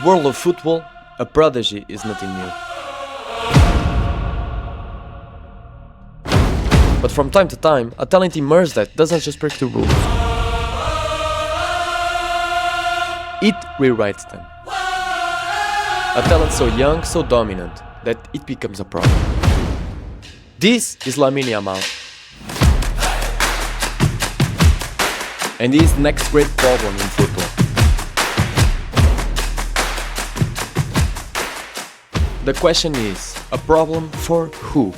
world of football, a prodigy is nothing new. But from time to time, a talent emerges that doesn't just break the rules. It rewrites them. A talent so young, so dominant, that it becomes a problem. This is Lamine Yamal. And he is the next great problem in football. The question is, a problem for who?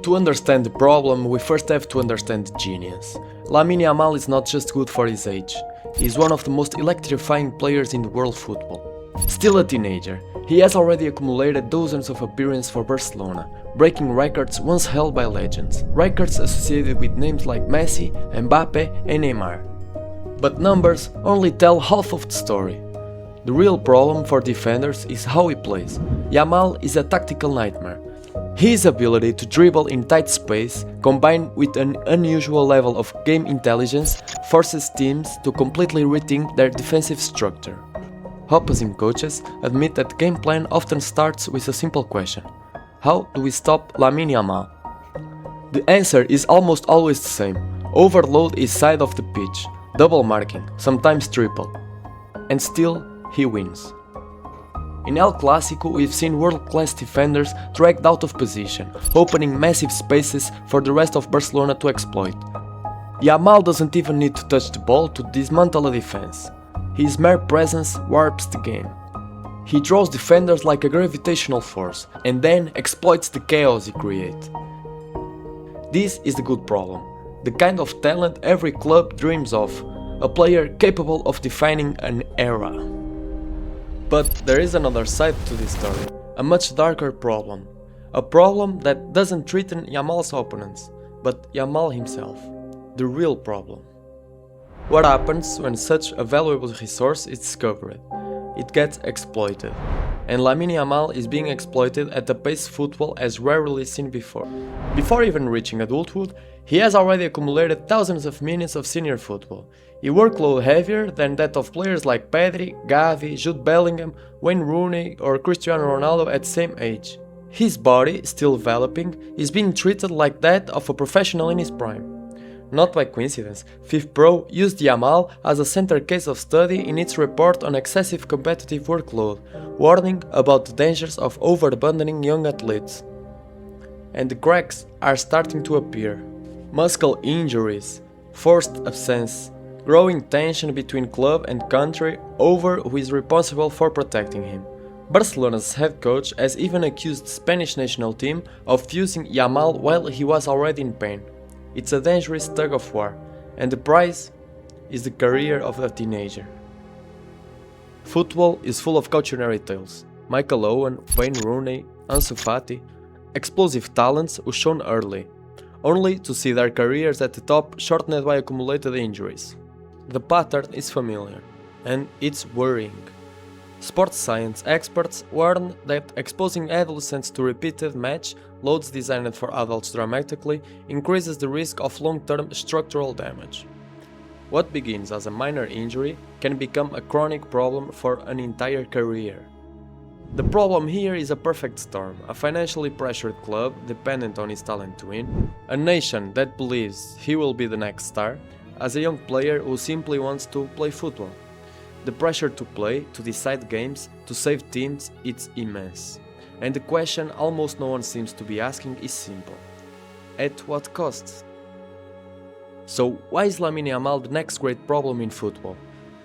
To understand the problem, we first have to understand the genius. Lamine Yamal is not just good for his age, he is one of the most electrifying players in the world football. Still a teenager, he has already accumulated dozens of appearances for Barcelona, breaking records once held by legends, records associated with names like Messi, Mbappe and Neymar. But numbers only tell half of the story. The real problem for defenders is how he plays. Yamal is a tactical nightmare. His ability to dribble in tight space, combined with an unusual level of game intelligence, forces teams to completely rethink their defensive structure. Opposing coaches admit that the game plan often starts with a simple question: how do we stop Lamine Yamal? The answer is almost always the same: overload his side of the pitch, double marking, sometimes triple. And still, he wins. In El Clásico, we've seen world-class defenders dragged out of position, opening massive spaces for the rest of Barcelona to exploit. Yamal doesn't even need to touch the ball to dismantle a defense. His mere presence warps the game. He draws defenders like a gravitational force, and then exploits the chaos he creates. This is the good problem, the kind of talent every club dreams of, a player capable of defining an era. But there is another side to this story, a much darker problem. A problem that doesn't threaten Yamal's opponents, but Yamal himself. The real problem. What happens when such a valuable resource is discovered? It gets exploited. And Lamine Yamal is being exploited at a pace football has rarely seen before. Before even reaching adulthood, he has already accumulated thousands of minutes of senior football. He workload heavier than that of players like Pedri, Gavi, Jude Bellingham, Wayne Rooney or Cristiano Ronaldo at the same age. His body, still developing, is being treated like that of a professional in his prime. Not by coincidence, FIFPro used Yamal as a center case of study in its report on excessive competitive workload, warning about the dangers of over-abandoning young athletes. And the cracks are starting to appear. Muscle injuries, forced absence, growing tension between club and country over who is responsible for protecting him. Barcelona's head coach has even accused the Spanish national team of using Yamal while he was already in pain. It's a dangerous tug of war, and the prize is the career of a teenager. Football is full of cautionary tales. Michael Owen, Wayne Rooney, Ansu Fati, explosive talents who shone early, only to see their careers at the top shortened by accumulated injuries. The pattern is familiar, and it's worrying. Sports science experts warn that exposing adolescents to repeated match loads designed for adults dramatically increases the risk of long-term structural damage. What begins as a minor injury can become a chronic problem for an entire career. The problem here is a perfect storm: a financially pressured club dependent on his talent to win, a nation that believes he will be the next star, as a young player who simply wants to play football. The pressure to play, to decide games, to save teams, it's immense. And the question almost no one seems to be asking is simple: at what cost? So why is Lamine Yamal the next great problem in football?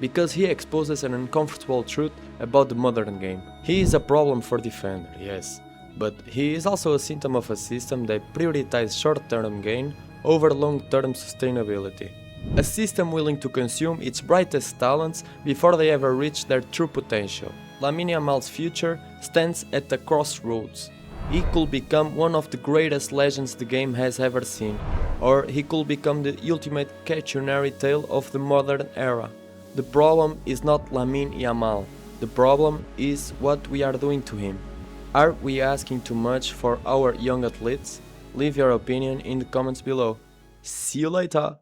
Because he exposes an uncomfortable truth about the modern game. He is a problem for defender, yes, but he is also a symptom of a system that prioritizes short-term gain over long-term sustainability. A system willing to consume its brightest talents before they ever reach their true potential. Lamine Yamal's future stands at the crossroads. He could become one of the greatest legends the game has ever seen, or he could become the ultimate cautionary tale of the modern era. The problem is not Lamine Yamal. The problem is what we are doing to him. Are we asking too much for our young athletes? Leave your opinion in the comments below. See you later!